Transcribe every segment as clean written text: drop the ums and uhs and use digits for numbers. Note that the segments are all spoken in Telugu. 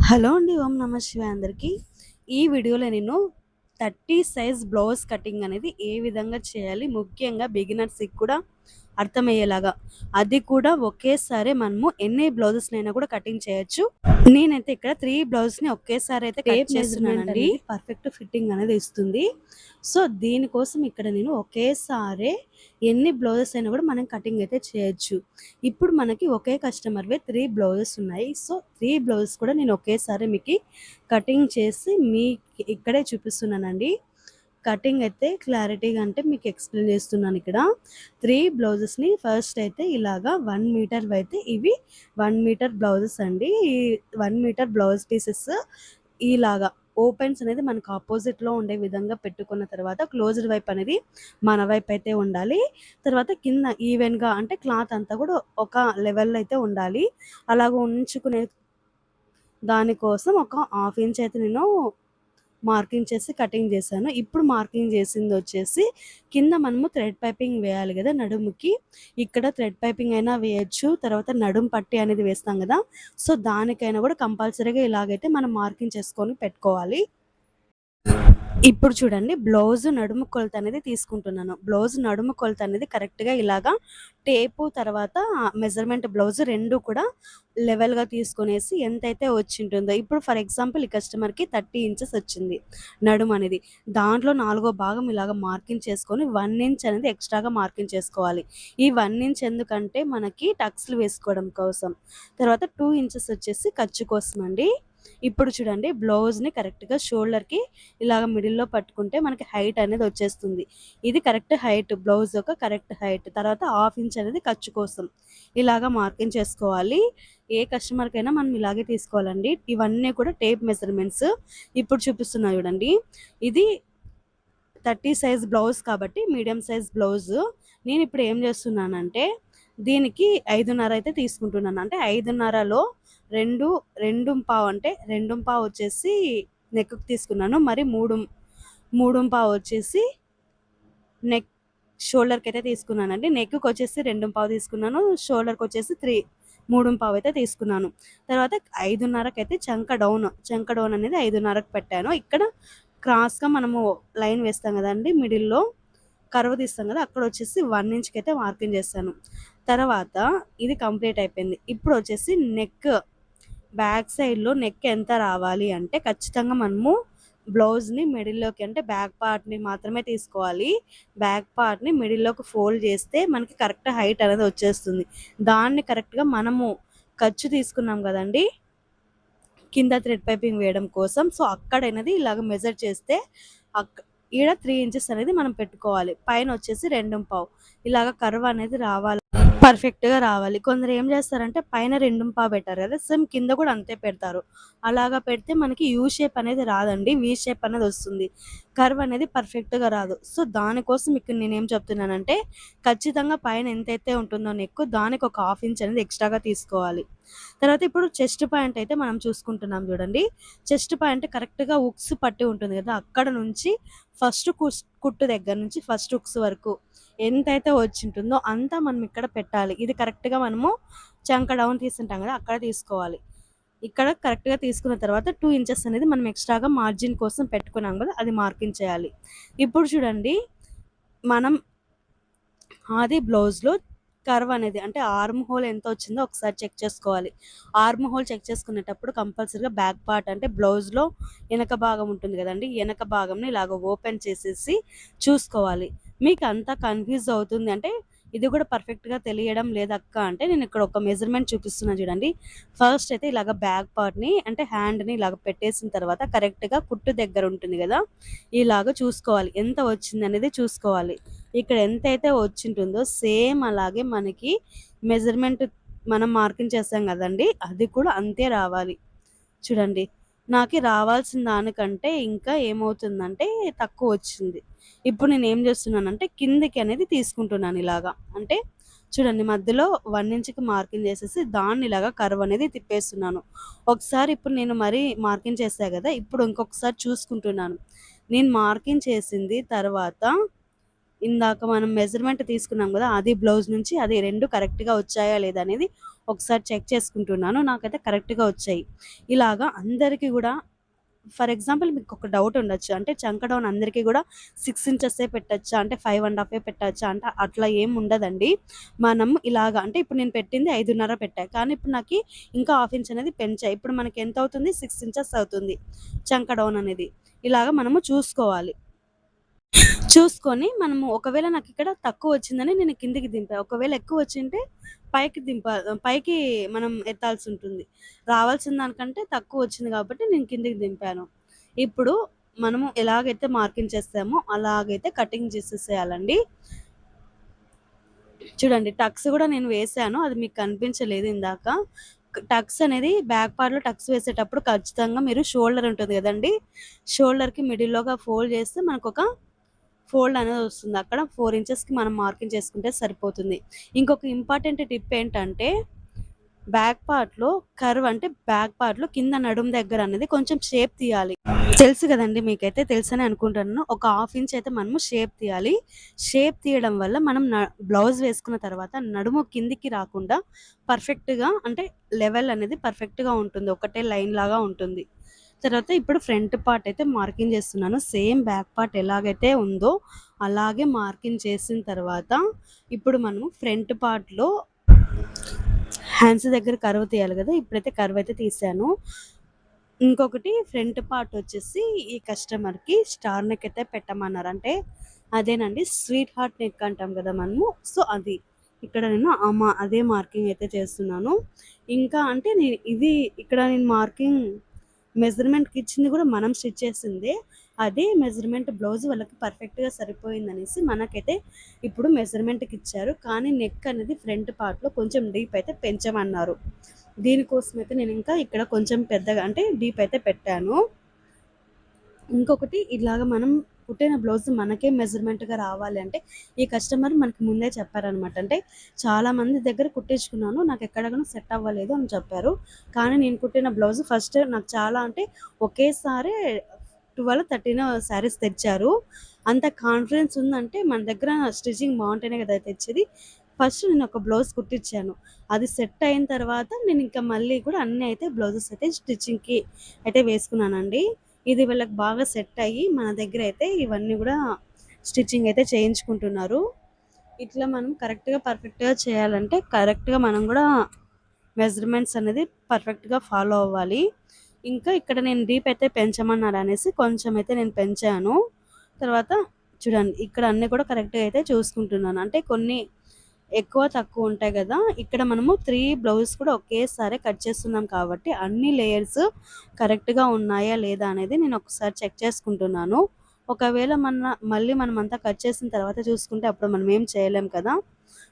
హలో అండి. ఓం నమ శివాయ అందరికీ. ఈ వీడియోలో నేను 30 సైజ్ బ్లౌజ్ కటింగ్ అనేది ఏ విధంగా చేయాలి, ముఖ్యంగా బిగినర్స్‌కి కూడా అర్థమయ్యేలాగా. అది కూడా ఒకేసారి మనము ఎన్ని బ్లౌజెస్‌నైనా కూడా కటింగ్ చేయొచ్చు. నేనైతే ఇక్కడ 3 బ్లౌజ్‌ని ఒకేసారి అయితే కట్ చేస్తున్నానండి. పర్ఫెక్ట్ ఫిట్టింగ్ అనేది ఇస్తుంది. సో, దీనికోసం ఇక్కడ నేను ఒకేసారి ఎన్ని బ్లౌజెస్ అయినా కూడా మనం కటింగ్ అయితే చేయొచ్చు. ఇప్పుడు మనకి ఒకే కస్టమర్‌వే 3 బ్లౌజెస్ ఉన్నాయి. సో, 3 బ్లౌజెస్ కూడా నేను ఒకేసారి మీకి కటింగ్ చేసి మీకు ఇక్కడే చూపిస్తున్నానండి. కటింగ్ అయితే క్లారిటీగా అంటే మీకు ఎక్స్‌ప్లెయిన్ చేస్తున్నాను ఇక్కడ. 3 బ్లౌజెస్‌ని ఫస్ట్ అయితే ఇలాగా 1 మీటర్‌వి అయితే ఇవి 1 మీటర్ బ్లౌజెస్ అండి. ఈ 1 మీటర్ బ్లౌజ్ పీసెస్ ఇలాగా ఓపెన్స్ అనేది మనకు ఆపోజిట్‌లో ఉండే విధంగా పెట్టుకున్న తర్వాత క్లోజ్డ్ వైపు అనేది మన వైపు అయితే ఉండాలి. తర్వాత కింద ఈవెన్‌గా అంటే క్లాత్ అంతా కూడా ఒక లెవెల్‌లో అయితే ఉండాలి. అలాగ ఉంచుకునే దానికోసం ఒక హాఫ్ ఇంచ్ అయితే నేను మార్కింగ్ చేసి కటింగ్ చేశాను. ఇప్పుడు మార్కింగ్ చేసిందొచ్చేసి కింద మనము థ్రెడ్ పైపింగ్ వేయాలి గదా నడుముకి. ఇక్కడ థ్రెడ్ పైపింగ్ అయినా వేయొచ్చు. తర్వాత నడుము పట్టీ అనేది వేస్తాం గదా! సో, దానికైనా గూడా కంపల్సరీగా ఇలాగైతే మనం మార్కింగ్ చేసుకొని పెట్టుకోవాలి. ఇప్పుడు చూడండి బ్లౌజ్ నడుము కొలత అనేది తీసుకుంటున్నాను. బ్లౌజ్ నడుము కొలత అనేది కరెక్ట్‌గా ఇలాగా టేపు తర్వాత మెజర్‌మెంట్ బ్లౌజ్ 2 కూడా లెవెల్‌గా తీసుకొనేసి ఎంతైతే వచ్చింటుందో ఇప్పుడు ఫర్ ఎగ్జాంపుల్ ఈ కస్టమర్‌కి 30 ఇంచెస్ వచ్చింది నడుము అనేది. దాంట్లో నాలుగో భాగం ఇలాగ మార్కింగ్ చేసుకొని 1 ఇంచ్ అనేది ఎక్స్‌ట్రాగా మార్కింగ్ చేసుకోవాలి. ఈ 1 ఇంచ్ ఎందుకంటే మనకి టక్స్‌లు వేసుకోవడం కోసం. తర్వాత 2 ఇంచెస్ వచ్చేసి ఖర్చు కోసం అండి. ఇప్పుడు చూడండి బ్లౌజ్‌ని కరెక్ట్‌గా షోల్డర్‌కి ఇలాగ మిడిల్‌లో పట్టుకుంటే మనకి హైట్ అనేది వచ్చేస్తుంది. ఇది కరెక్ట్ హైట్ బ్లౌజ్ యొక్క కరెక్ట్ హైట్. తర్వాత హాఫ్ ఇంచ్ అనేది ఖర్చు కోసం. ఇలాగ మార్కింగ్ చేసుకోవాలి. ఏ కస్టమర్‌కైనా మనం ఇలాగే తీసుకోవాలండి. ఇవన్నీ కూడా టేప్ మెజర్‌మెంట్స్. ఇప్పుడు చూపిస్తున్నా చూడండి. ఇది 30 సైజ్ బ్లౌజ్ కాబట్టి మీడియం సైజ్ బ్లౌజు. నేనిప్పుడు ఏం చేస్తున్నానంటే దీనికి 5:30 అయితే తీసుకుంటున్నాను. అంటే 5:30లో 2, 2:15 అంటే 2:15 వచ్చేసి నెక్‌కి తీసుకున్నాను. మరి 3:15 వచ్చేసి నెక్ షోల్డర్‌కైతే తీసుకున్నానండి. నెక్‌కొచ్చేసి 2:15 తీసుకున్నాను. షోల్డర్‌కొచ్చేసి 3:15 అయితే తీసుకున్నాను. తర్వాత 5:30కైతే చంక డౌన్ అనేది 5:30కి పెట్టాను. ఇక్కడ క్రాస్‌గా మనము లైన్ వేస్తాం గదండీ మిడిల్‌లో కర్వ్ తీస్తాం గదా! అక్కడొచ్చేసి 1 ఇంచ్‌కైతే మార్కింగ్ చేశాను. తర్వాత ఇది కంప్లీట్ అయిపోయింది. ఇప్పుడొచ్చేసి బ్యాక్ సైడ్‌లో నెక్ ఎంత రావాలి అంటే ఖచ్చితంగా మనము బ్లౌజ్‌ని మిడిల్‌లోకి అంటే బ్యాక్ పార్ట్‌ని మాత్రమే తీసుకోవాలి. బ్యాక్ పార్ట్‌ని మిడిల్‌లోకి ఫోల్డ్ చేస్తే మనకి కరెక్ట్ హైట్ అనేది వచ్చేస్తుంది. దాన్ని కరెక్ట్‌గా మనము ఖర్చు తీసుకున్నాం గదండీ! కింద థ్రెడ్ పైపింగ్ వేయడం కోసం. సో, అక్కడనేది ఇలాగ మెజర్ చేస్తే అక్ ఈడ 3 ఇంచెస్ అనేది మనం పెట్టుకోవాలి. పైనొచ్చేసి 2:15 ఇలాగ కర్వ్ అనేది రావాలి. పర్ఫెక్ట్‌గా రావాలి. కొందరు ఏం చేస్తారంటే పైన 2:15 పెట్టారు కదా! సేమ్ కింద కూడా అంతే పెడతారు. అలాగా పెడితే మనకి యూ షేప్ అనేది రాదండి. వి షేప్ అనేది వస్తుంది. కర్వ్ అనేది పర్ఫెక్ట్‌గా రాదు. సో, దానికోసం ఇక్కడ నేనేం చెప్తున్నానంటే ఖచ్చితంగా పైన ఎంతైతే ఉంటుందో నెక్ దానికి ఒక హాఫ్ ఇంచ్ అనేది ఎక్స్‌ట్రాగా తీసుకోవాలి. తర్వాత ఇప్పుడు చెస్ట్ పాయింట్ అయితే మనం చూసుకుంటున్నాం చూడండి. చెస్ట్ పాయింట్ కరెక్ట్‌గా హుక్స్ పట్టి ఉంటుంది కదా! అక్కడ నుంచి ఫస్ట్ కుట్టు దగ్గర నుంచి ఫస్ట్ హుక్స్ వరకు ఎంతైతే వచ్చింటుందో అంతా మనం ఇక్కడ పెట్టాలి. ఇది కరెక్ట్‌గా మనము చంక డౌన్ తీసుంటాం కదా! అక్కడ తీసుకోవాలి. ఇక్కడ కరెక్ట్‌గా తీసుకున్న తర్వాత 2 ఇంచెస్ అనేది మనం ఎక్స్‌ట్రాగా మార్జిన్ కోసం పెట్టుకున్నాం కదా! అది మార్కింగ్ చేయాలి. ఇప్పుడు చూడండి మనం అది బ్లౌజ్‌లో కర్వ్ అనేది అంటే ఆర్మ్ హోల్ ఎంతొచ్చిందో ఒకసారి చెక్ చేసుకోవాలి. ఆర్మ్ హోల్ చెక్ చేసుకునేటప్పుడు కంపల్సరీగా బ్యాక్ పార్ట్ అంటే బ్లౌజ్‌లో ఎనక భాగం ఉంటుంది గదండీ! ఎనక భాగంని ఇలాగ ఓపెన్ చేసేసి చూసుకోవాలి. మీకంతా కన్‌ఫ్యూజ్ అవుతుంది అంటే ఇది గూడా పర్ఫెక్ట్‌గా తెలియడం లేదక్కా అంటే నేనిక్కడ ఒక మెజర్‌మెంట్ చూపిస్తున్నా చూడండి. ఫస్ట్ అయితే ఇలాగ బ్యాక్ పార్ట్‌ని అంటే హ్యాండ్‌ని ఇలాగ పెట్టేసిన తర్వాత కరెక్ట్‌గా కుట్టు దగ్గర ఉంటుంది గదా! ఇలాగ చూసుకోవాలి. ఎంత వచ్చిందనేది చూసుకోవాలి. ఇక్కడ ఎంతైతే వచ్చింటుందో సేమ్ అలాగే మనకి మెజర్‌మెంట్ మనం మార్కింగ్ చేసాం గదండీ! అది కూడా అంతే రావాలి. చూడండి. నాకి రావాల్సిన దానికంటే ఇంకా ఏమవుతుందంటే తక్కువొచ్చింది. ఇప్పుడు నేనేం జేస్తున్నానంటే కిందకి అనేది తీసుకుంటున్నాను ఇలాగా. అంటే చూడండి మధ్యలో 1 ఇంచ్‌కి మార్కింగ్ జేసేసి దాన్ని ఇలాగా కర్వ్ అనేది తిప్పేస్తున్నాను. ఒకసారి ఇప్పుడు నేను మరీ మార్కింగ్ చేశా గదా! ఇప్పుడు ఇంకొకసారి చూసుకుంటున్నాను. నేను మార్కింగ్ చేసింది తర్వాత ఇందాక మనం మెజర్‌మెంట్ తీసుకున్నాం గదా! అది బ్లౌజ్ నుంచి అది 2 కరెక్ట్‌గా వచ్చాయా లేదా అనేది ఒకసారి చెక్ చేసుకుంటున్నాను. నాకైతే కరెక్ట్‌గా వచ్చాయి. ఇలాగా అందరికీ గూడా ఫర్ ఎగ్జాంపుల్ మీకొక డౌట్ ఉండొచ్చు. అంటే చంక డౌన్ అందరికీ గూడా 6 ఇంచెసే పెట్టొచ్చా? అంటే 5 ½ పెట్టొచ్చా? అంటే అట్లా ఏమి ఉండదండి. మనం ఇలాగ అంటే ఇప్పుడు నేను పెట్టింది 5.5 పెట్టా. కానీ ఇప్పుడు నాకి ఇంకా హాఫ్ ఇంచ్ అనేది పెంచా. ఇప్పుడు మనకి ఎంత అవుతుంది? 6 ఇంచెస్ అవుతుంది చంక డౌన్ అనేది. ఇలాగ మనము చూసుకోవాలి. చూసుకొని మనము ఒకవేళ నాకిక్కడ తక్కువ వచ్చిందని నేను కిందికి దింపా. ఒకవేళ ఎక్కువ వచ్చింటే పైకి మనం ఎత్తాల్సుంటుంది. రావాల్సిన దానికంటే తక్కువ వచ్చింది కాబట్టి నేను కిందికి దింపాను. ఇప్పుడు మనము ఎలాగైతే మార్కింగ్ చేసామో అలాగైతే కటింగ్ చేసేసేయాలండి. చూడండి టక్స్ గూడా నేను వేశాను. అది మీకు కనిపించలేదు ఇందాక. టక్స్ అనేది బ్యాక్ పార్ట్‌లో టక్స్ వేసేటప్పుడు ఖచ్చితంగా మీరు షోల్డర్ ఉంటుంది గదండీ! షోల్డర్‌కి మిడిల్‌లోగా ఫోల్డ్ చేస్తే మనకొక ఫోల్డ్ అనేది వస్తుంది. అక్కడ 4 ఇంచెస్‌కి మనం మార్కింగ్ చేసుకుంటే సరిపోతుంది. ఇంకొక ఇంపార్టెంట్ టిప్ ఏంటంటే బ్యాక్ పార్ట్‌లో కర్వ్ అంటే బ్యాక్ పార్ట్‌లో కింద నడుము దగ్గర అనేది కొంచెం షేప్ తీయాలి. తెలుసు గదండీ! మీకైతే తెలుసనే అనుకుంటున్నాను. ఒక హాఫ్ ఇంచ్ అయితే మనము షేప్ తీయాలి. షేప్ తీయడం వల్ల మనం బ్లౌజ్ వేసుకున్న తర్వాత నడుము కిందికి రాకుండా పర్ఫెక్ట్‌గా అంటే లెవెల్ అనేది పర్ఫెక్ట్‌గా ఉంటుంది. ఒకటే లైన్ లాగా ఉంటుంది. తర్వాత ఇప్పుడు ఫ్రంట్ పార్ట్ అయితే మార్కింగ్ చేస్తున్నాను. సేమ్ బ్యాక్ పార్ట్ ఎలాగైతే ఉందో అలాగే మార్కింగ్ చేసిన తర్వాత ఇప్పుడు మనము ఫ్రంట్ పార్ట్‌లో హ్యాండ్స్ దగ్గర కర్వ్ తీయాలి గదా! ఇప్పుడైతే కర్వ్ అయితే తీసాను. ఇంకొకటి ఫ్రంట్ పార్ట్ వచ్చేసి ఈ కస్టమర్‌కి స్టార్ నెక్ అయితే పెట్టమన్నారు. అంటే అదేనండి స్వీట్ హార్ట్ నెక్ అంటాం గదా మనము. సో, అది. ఇక్కడ నేను అదే మార్కింగ్ అయితే చేస్తున్నాను. ఇంకా అంటే ఇక్కడ నేను మార్కింగ్ మెజర్‌మెంట్‌కి ఇచ్చింది గూడా మనం స్టిచ్ చేసిందే. అదే మెజర్‌మెంట్ బ్లౌజ్ వాళ్ళకి పర్ఫెక్ట్‌గా సరిపోయిందనేసి మనకైతే ఇప్పుడు మెజర్‌మెంట్‌కి ఇచ్చారు. కానీ నెక్ అనేది ఫ్రంట్ పార్ట్‌లో కొంచెం డీప్ అయితే పెంచమన్నారు. దీనికోసమైతే నేను ఇంకా ఇక్కడ కొంచెం పెద్దగా అంటే డీప్ అయితే పెట్టాను. ఇంకొకటి ఇలాగ మనం కుట్టిన బ్లౌజ్ మనకే మెజర్‌మెంట్‌గా రావాలి అంటే ఈ కస్టమర్ మనకి ముందే చెప్పారనమాట. అంటే చాలామంది దగ్గర కుట్టించుకున్నాను. నాకెక్కడ గాని సెట్ అవ్వలేదు అని చెప్పారు. కానీ నేను కుట్టిన బ్లౌజ్ ఫస్ట్ నాకు చాలా అంటే ఒకేసారి 12, 13 శారీస్ తెచ్చారు. అంత కాన్ఫిడెన్స్ ఉందంటే మన దగ్గర స్టిచ్చింగ్ బావుంటేనే కదా తెచ్చేది. ఫస్ట్ నేను ఒక బ్లౌజ్ కుట్టించాను. అది సెట్ అయిన తర్వాత నేను ఇంకా మళ్ళీ కూడా అన్నీ అయితే బ్లౌజెస్ అయితే స్టిచ్చింగ్‌కి అయితే వేసుకున్నానండి. ఇది వీళ్ళకి బాగా సెట్ అయ్యి మన దగ్గర అయితే ఇవన్నీ గూడా స్టిచ్చింగ్ అయితే చేయించుకుంటున్నారు. ఇట్లా మనం కరెక్ట్‌గా, పర్ఫెక్ట్‌గా చేయాలంటే కరెక్ట్‌గా మనం గూడా మెజర్‌మెంట్స్ అనేది పర్ఫెక్ట్‌గా ఫాలో అవ్వాలి. ఇంకా ఇక్కడ నేను డీప్ అయితే పెంచమన్నారనేసి కొంచెం అయితే నేను పెంచాను. తర్వాత చూడండి ఇక్కడ అన్నీ కూడా కరెక్ట్‌గా అయితే చూసుకుంటున్నాను. అంటే కొన్ని ఎక్కువ, తక్కువ ఉంటాయి గదా! ఇక్కడ మనము 3 బ్లౌజెస్ కూడా ఒకేసారి కట్ చేస్తున్నాం కాబట్టి అన్ని లేయర్స్ కరెక్ట్‌గా ఉన్నాయా లేదా అనేది నేను ఒకసారి చెక్ చేసుకుంటున్నాను. ఒకవేళ మళ్ళీ మనమంతా కట్ చేసిన తర్వాత చూసుకుంటే అప్పుడు మనం ఏం చేయలేం కదా!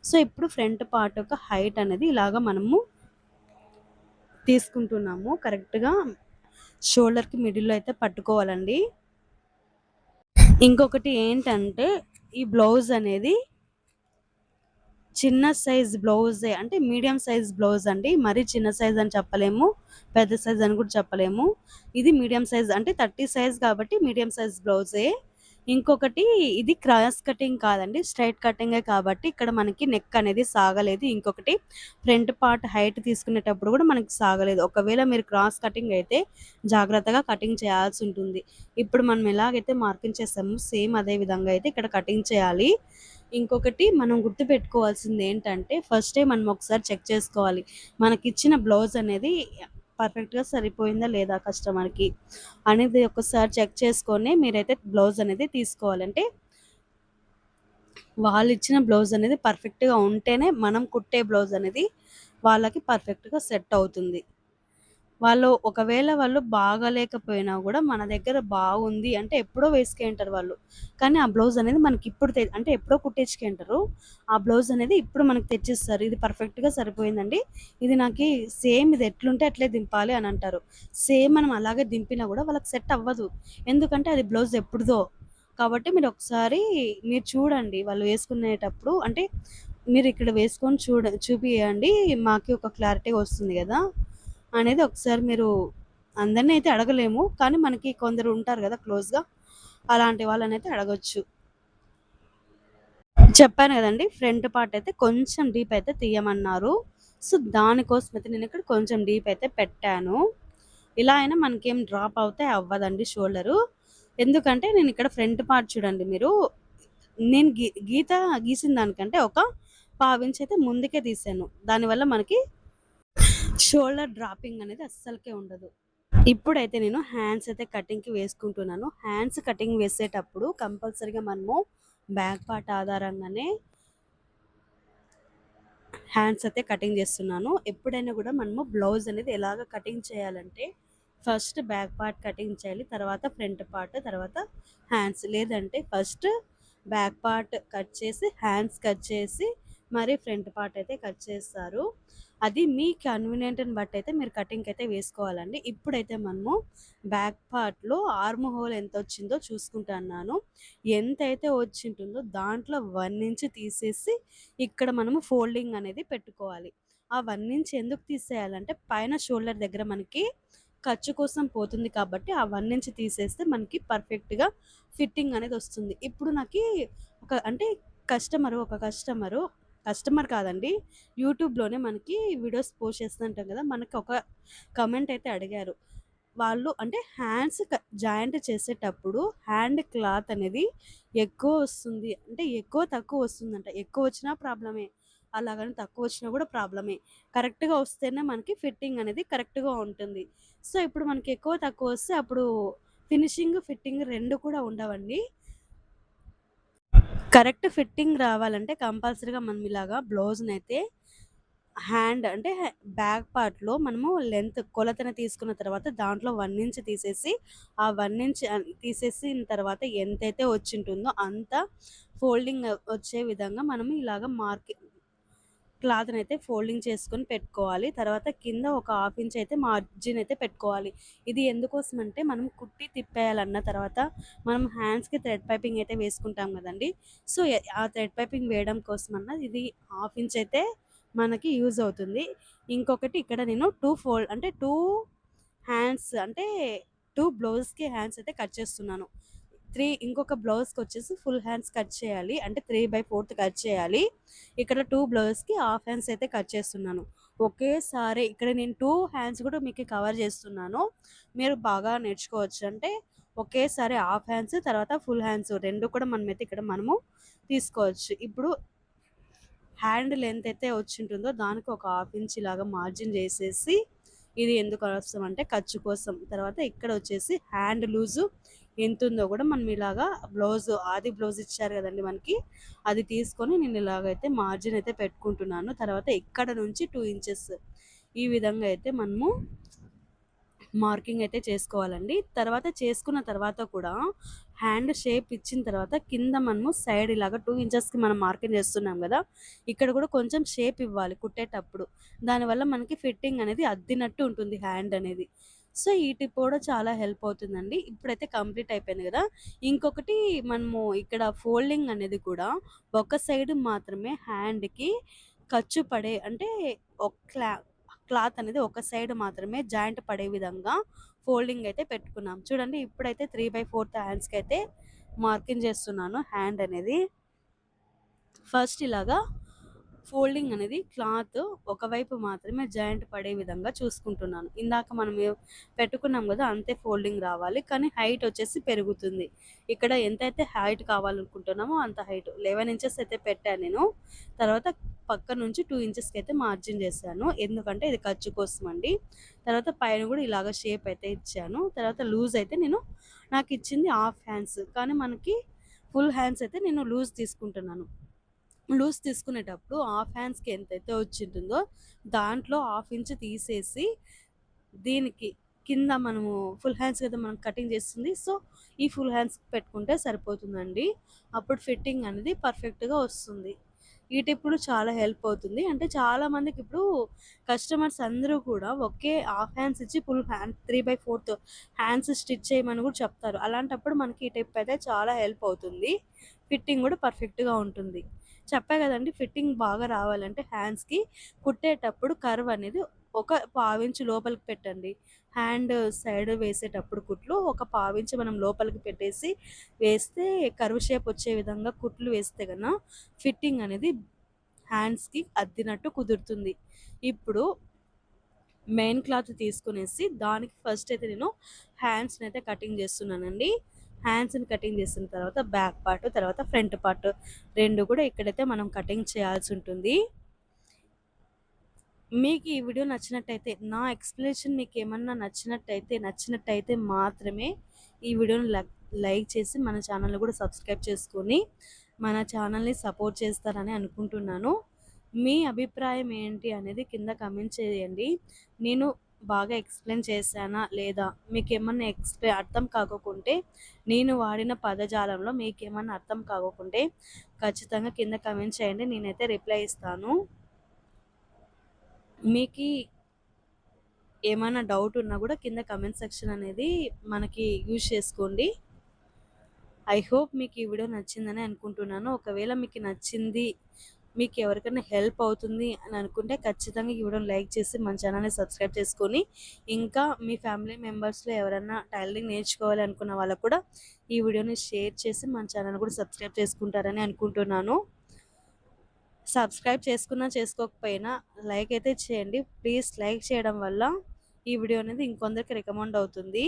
సో, ఇప్పుడు ఫ్రంట్ పార్ట్ యొక్క హైట్ అనేది ఇలాగ మనము తీసుకుంటున్నాము. కరెక్ట్‌గా షోల్డర్‌కి మిడిల్‌లో అయితే పట్టుకోవాలండి. ఇంకొకటి ఏంటంటే ఈ బ్లౌజ్ అనేది చిన్న సైజ్ బ్లౌజే. అంటే మీడియం సైజ్ బ్లౌజ్ అండి. మరీ చిన్న సైజ్ అని చెప్పలేము. పెద్ద సైజ్ అని కూడా చెప్పలేము. ఇది మీడియం సైజ్ అంటే 30 సైజ్ కాబట్టి మీడియం సైజ్ బ్లౌజే. ఇంకొకటి ఇది క్రాస్ కటింగ్ కాదండి. స్ట్రెయిట్ కటింగే కాబట్టి ఇక్కడ మనకి నెక్ అనేది సాగలేదు. ఇంకొకటి ఫ్రంట్ పార్ట్ హైట్ తీసుకునేటప్పుడు కూడా మనకి సాగలేదు. ఒకవేళ మీరు క్రాస్ కటింగ్ అయితే జాగ్రత్తగా కటింగ్ చేయాల్సుంటుంది. ఇప్పుడు మనం ఎలాగైతే మార్కింగ్ చేసామో సేమ్ అదే విధంగా అయితే ఇక్కడ కటింగ్ చేయాలి. ఇంకొకటి మనం గుర్తుపెట్టుకోవాల్సింది ఏంటంటే ఫస్టే మనం ఒకసారి చెక్ చేసుకోవాలి. మనకిచ్చిన బ్లౌజ్ అనేది పర్ఫెక్ట్‌గా సరిపోయిందా లేదా కస్టమర్‌కి అనేది ఒకసారి చెక్ చేసుకొని మీరైతే బ్లౌజ్ అనేది తీసుకోవాలి. అంటే వాళ్ళిచ్చిన బ్లౌజ్ అనేది పర్ఫెక్ట్‌గా ఉంటేనే మనం కుట్టే బ్లౌజ్ అనేది వాళ్ళకి పర్ఫెక్ట్‌గా సెట్ అవుతుంది. ఒకవేళ వాళ్ళు బాగాలేకపోయినా గూడా మన దగ్గర బాగుంది అంటే ఎప్పుడో వేసుకుంటారు వాళ్ళు. కానీ ఆ బ్లౌజ్ అనేది మనకిప్పుడు అంటే ఎప్పుడో కుట్టించుకుంటారు. ఆ బ్లౌజ్ అనేది ఇప్పుడు మనకు తెచ్చిస్తారు. ఇది పర్ఫెక్ట్‌గా సరిపోయిందండి. ఇది నాకి సేమ్ ఇది ఎట్లుంటే అట్లే దింపాలి అని అంటారు. సేమ్ మనం అలాగే దింపినా గూడా వాళ్ళకి సెట్ అవ్వదు. ఎందుకంటే అది బ్లౌజ్ ఎప్పుడుదో. కాబట్టి మీరు చూడండి వాళ్ళు వేసుకునేటప్పుడు అంటే మీరిక్కడ వేసుకొని చూపియండి. మాకి ఒక క్లారిటీ వస్తుంది గదా! అనేది ఒకసారి మీరు అందరిని అయితే అడగలేము. కానీ మనకి కొందరు ఉంటారు గదా! క్లోజ్‌గా. అలాంటి వాళ్ళనైతే అడగొచ్చు. చెప్పాను గదండీ! ఫ్రంట్ పార్ట్ అయితే కొంచెం డీప్ అయితే తీయమన్నారు. సో, దానికోసం అయితే నేనిక్కడ కొంచెం డీప్ అయితే పెట్టాను. ఇలా అయినా మనకేం డ్రాప్ అవుతే అవ్వదండి షోల్డరు. ఎందుకంటే నేనిక్కడ ఫ్రంట్ పార్ట్ చూడండి మీరు, నేను గీత గీసిన దానికంటే ఒక పావించయితే ముందుకే తీశాను. దానివల్ల మనకి షోల్డర్ డ్రాపింగ్ అనేది అస్సలకే ఉండదు. ఇప్పుడైతే నేను హ్యాండ్స్ అయితే కటింగ్‌కి వేసుకుంటున్నాను. హ్యాండ్స్ కటింగ్ వేసేటప్పుడు కంపల్సరీగా మనము బ్యాక్ పార్ట్ ఆధారంగానే హ్యాండ్స్ అయితే కటింగ్ చేస్తున్నాను. ఎప్పుడైనా కూడా మనము బ్లౌజ్ అనేది ఎలాగ కటింగ్ చేయాలంటే ఫస్ట్ బ్యాక్ పార్ట్ కటింగ్ చేయాలి. తర్వాత ఫ్రంట్ పార్ట్, తర్వాత హ్యాండ్స్. లేదంటే ఫస్ట్ బ్యాక్ పార్ట్ కట్ చేసి, హ్యాండ్స్ కట్ చేసి, మరి ఫ్రంట్ పార్ట్ అయితే కట్ చేస్తారు. అది మీ కన్వీనియంట్‌ని బట్టి అయితే మీరు కటింగ్‌కి అయితే వేసుకోవాలండి. ఇప్పుడైతే మనము బ్యాక్ పార్ట్‌లో ఆర్మ్ హోల్ ఎంత వచ్చిందో చూసుకుంటున్నాను. ఎంతైతే వచ్చింటుందో దాంట్లో 1 ఇంచ్ తీసేసి ఇక్కడ మనము ఫోల్డింగ్ అనేది పెట్టుకోవాలి. ఆ 1 ఇంచ్ ఎందుకు తీసేయాలంటే పైన షోల్డర్ దగ్గర మనకి ఖర్చు కోసం పోతుంది కాబట్టి ఆ 1 ఇంచ్ తీసేస్తే మనకి పర్ఫెక్ట్‌గా ఫిట్టింగ్ అనేది వస్తుంది. ఇప్పుడు నాకి అంటే కస్టమర్ కాదండి. యూట్యూబ్‌లోనే మనకి వీడియోస్ పోస్ట్ చేస్తుంటాం కదా! మనకి ఒక కామెంట్ అయితే అడిగారు. వాళ్ళు అంటే హ్యాండ్స్ జాయింట్ చేసేటప్పుడు హ్యాండ్ క్లాత్ అనేది ఎక్కువ వస్తుంది. అంటే ఎక్కువ, తక్కువ వస్తుందంట. ఎక్కువ వచ్చినా ప్రాబ్లమే. అలాగని తక్కువ వచ్చినా కూడా ప్రాబ్లమే. కరెక్ట్‌గా వస్తేనే మనకి ఫిట్టింగ్ అనేది కరెక్ట్‌గా ఉంటుంది. సో, ఇప్పుడు మనకి ఎక్కువ, తక్కువ వస్తే అప్పుడు ఫినిషింగ్, ఫిట్టింగ్ 2 కూడా ఉండవండి. కరెక్ట్ ఫిట్టింగ్ రావాలంటే కంపల్సరీగా మనం ఇలాగా బ్లౌజ్‌నైతే హ్యాండ్ అంటే బ్యాక్ పార్ట్‌లో మనము లెంత్ కొలతన తీసుకున్న తర్వాత దాంట్లో 1 ఇంచ్ తీసేసి, ఆ 1 ఇంచ్ తీసేసిన తర్వాత ఎంతైతే వచ్చుంటుందో అంత ఫోల్డింగ్ వచ్చే విధంగా మనము ఇలాగ క్లాత్‌నైతే ఫోల్డింగ్ చేసుకొని పెట్టుకోవాలి. తర్వాత కింద ఒక హాఫ్ ఇంచ్ అయితే మార్జిన్ అయితే పెట్టుకోవాలి. ఇది ఎందుకోసమంటే మనం కుట్టి తిప్పేయాలన్న తర్వాత మనం హ్యాండ్స్‌కి థ్రెడ్ పైపింగ్ అయితే వేసుకుంటాం గదండీ! సో, ఆ థ్రెడ్ పైపింగ్ వేయడం కోసమన్నా ఇది హాఫ్ ఇంచ్ అయితే మనకి యూజ్ అవుతుంది. ఇంకొకటి ఇక్కడ నేను 2 హ్యాండ్స్ అంటే 2 బ్లౌజ్‌కి హ్యాండ్స్ అయితే కట్ చేస్తున్నాను. ఇంకొక బ్లౌజ్‌కొచ్చేసి ఫుల్ హ్యాండ్స్ కట్ చేయాలి. అంటే 3/4 కట్ చేయాలి. ఇక్కడ 2 బ్లౌజ్‌కి హాఫ్ హ్యాండ్స్ అయితే కట్ చేస్తున్నాను. ఒకేసారి ఇక్కడ నేను 2 హ్యాండ్స్ కూడా మీకు కవర్ చేస్తున్నాను. మీరు బాగా నేర్చుకోవచ్చు. అంటే ఒకేసారి హాఫ్ హ్యాండ్స్ తర్వాత ఫుల్ హ్యాండ్స్ 2 కూడా మనమైతే ఇక్కడ మనము తీసుకోవచ్చు. ఇప్పుడు హ్యాండ్ లెంత్ అయితే వచ్చుంటుందో దానికి ఒక హాఫ్ ఇంచ్ ఇలాగా మార్జిన్ చేసేసి, ఇది ఎందుకు అవసరం అంటే ఖర్చు కోసం. తర్వాత ఇక్కడ వచ్చేసి హ్యాండ్ లూజు ఎంతుందో కూడా మనం ఇలాగా ఆది బ్లౌజ్ ఇచ్చారు కదండీ మనకి, అది తీసుకొని నేను ఇలాగైతే మార్జిన్ అయితే పెట్టుకుంటున్నాను. తర్వాత ఇక్కడ నుంచి 2 ఇంచెస్ ఈ విధంగా అయితే మనము మార్కింగ్ అయితే చేసుకోవాలండి. తర్వాత చేసుకున్న తర్వాత కూడా హ్యాండ్ షేప్ ఇచ్చిన తర్వాత కింద మనము సైడ్ ఇలాగా 2 ఇంచెస్‌కి మనం మార్కింగ్ చేస్తున్నాం గదా! ఇక్కడ కూడా కొంచెం షేప్ ఇవ్వాలి కుట్టేటప్పుడు. దానివల్ల మనకి ఫిట్టింగ్ అనేది అద్దినట్టు ఉంటుంది హ్యాండ్ అనేది. సో, ఈ టిప్ కూడా చాలా హెల్ప్ అవుతుందండి. ఇప్పుడైతే కంప్లీట్ అయిపోయింది గదా! ఇంకొకటి మనము ఇక్కడ ఫోల్డింగ్ అనేది కూడా ఒక సైడ్ మాత్రమే హ్యాండ్‌కి ఖర్చు పడే అంటే ఒక క్లాత్ అనేది ఒక సైడ్ మాత్రమే జాయింట్ పడే విధంగా ఫోల్డింగ్ అయితే పెట్టుకున్నాం. చూడండి ఇప్పుడైతే 3/4 హ్యాండ్స్‌కైతే మార్కింగ్ చేస్తున్నాను హ్యాండ్ అనేది. ఫస్ట్ ఇలాగా ఫోల్డింగ్ అనేది క్లాత్ ఒకవైపు మాత్రమే జాయింట్ పడే విధంగా చూసుకుంటున్నాను. ఇందాక మనం పెట్టుకున్నాం గదా! అంతే ఫోల్డింగ్ రావాలి. కానీ హైట్ వచ్చేసి పెరుగుతుంది. ఇక్కడ ఎంతైతే హైట్ కావాలనుకుంటున్నామో అంత హైట్ 11 ఇంచెస్ అయితే పెట్టాను నేను. తర్వాత పక్క నుంచి 2 ఇంచెస్‌కి అయితే మార్జిన్ చేశాను. ఎందుకంటే ఇది ఖర్చు కోసం అండి. తర్వాత పైన కూడా ఇలాగ షేప్ అయితే ఇచ్చాను. తర్వాత లూజ్ అయితే నాకిచ్చింది హాఫ్ హ్యాండ్స్. కానీ మనకి ఫుల్ హ్యాండ్స్ అయితే నేను లూజ్ తీసుకుంటున్నాను. లూజ్ తీసుకునేటప్పుడు హాఫ్ హ్యాండ్స్‌కి ఎంతైతే వచ్చింటుందో దాంట్లో హాఫ్ ఇంచ్ తీసేసి, దీనికి కింద మనము ఫుల్ హ్యాండ్స్ కదా మనం కటింగ్ చేస్తుంది. సో, ఈ ఫుల్ హ్యాండ్స్ పెట్టుకుంటే సరిపోతుందండి. అప్పుడు ఫిట్టింగ్ అనేది పర్ఫెక్ట్‌గా వస్తుంది. ఈ టిప్ కూడా చాలా హెల్ప్ అవుతుంది. అంటే చాలామందికి ఇప్పుడు కస్టమర్స్ అందరూ కూడా ఒకే హాఫ్ హ్యాండ్స్ ఇచ్చి ఫుల్ హ్యాండ్ 3/4 హ్యాండ్స్ స్టిచ్ చేయమని కూడా చెప్తారు. అలాంటప్పుడు మనకి ఈ టిప్ అయితే చాలా హెల్ప్ అవుతుంది. ఫిట్టింగ్ కూడా పర్ఫెక్ట్‌గా ఉంటుంది. చెప్పా కదండీ! ఫిట్టింగ్ బాగా రావాలంటే హ్యాండ్స్‌కి కుట్టేటప్పుడు కర్వ్ అనేది ఒక పావించు లోపలికి పెట్టండి. హ్యాండ్ సైడ్ వేసేటప్పుడు కుట్లు ఒక పావించి మనం లోపలికి వేస్తే కర్వ్ షేప్ వచ్చే విధంగా కుట్లు వేస్తే ఫిట్టింగ్ అనేది హ్యాండ్స్కి అద్దినట్టు కుదురుతుంది. ఇప్పుడు మెయిన్ క్లాత్ తీసుకునేసి దానికి ఫస్ట్ అయితే నేను హ్యాండ్స్ని అయితే కటింగ్ చేస్తున్నానండి. హ్యాండ్స్ని కటింగ్ చేసిన తర్వాత బ్యాక్ పార్ట్, తర్వాత ఫ్రంట్ పార్ట్ రెండు కూడా ఇక్కడైతే మనం కటింగ్ చేయాల్సి ఉంటుంది. మీకు ఈ వీడియో నచ్చినట్టయితే, నా ఎక్స్ప్లెనేషన్ మీకు ఏమన్నా నచ్చినట్టయితే మాత్రమే ఈ వీడియోని లైక్ చేసి మన ఛానల్ని కూడా సబ్స్క్రైబ్ చేసుకొని మన ఛానల్ని సపోర్ట్ చేస్తారని అనుకుంటున్నాను. మీ అభిప్రాయం ఏంటి అనేది కింద కమెంట్ చేయండి. నేను బాగా ఎక్స్ప్లెయిన్ చేశానా లేదా, మీకేమన్నా అర్థం కాకపోతే, నేను వాడిన పదజాలంలో మీకేమన్నా అర్థం కాకపోతే ఖచ్చితంగా కింద కమెంట్ చేయండి, నేనైతే రిప్లై ఇస్తాను. మీకు ఏమైనా డౌట్ ఉన్నా కూడా కింద కమెంట్ సెక్షన్ అనేది మనకి యూజ్ చేసుకోండి. ఐ హోప్ మీకు ఈ వీడియో నచ్చిందని అనుకుంటున్నాను. ఒకవేళ మీకు నచ్చింది, మీకు ఎవరికైనా హెల్ప్ అవుతుంది అని అనుకుంటే ఖచ్చితంగా ఈ వీడియోని లైక్ చేసి మన ఛానల్ని సబ్స్క్రైబ్ చేసుకొని, ఇంకా మీ ఫ్యామిలీ మెంబర్స్లో ఎవరైనా టైలరింగ్ నేర్చుకోవాలి అనుకున్న వాళ్ళకు కూడా ఈ వీడియోని షేర్ చేసి మన ఛానల్ కూడా సబ్స్క్రైబ్ చేసుకుంటారని అనుకుంటున్నాను. సబ్స్క్రైబ్ చేసుకున్నా చేసుకోకపోయినా లైక్ అయితే చేయండి ప్లీజ్. లైక్ చేయడం వల్ల ఈ వీడియో అనేది ఇంకొందరికి రికమెండ్ అవుతుంది.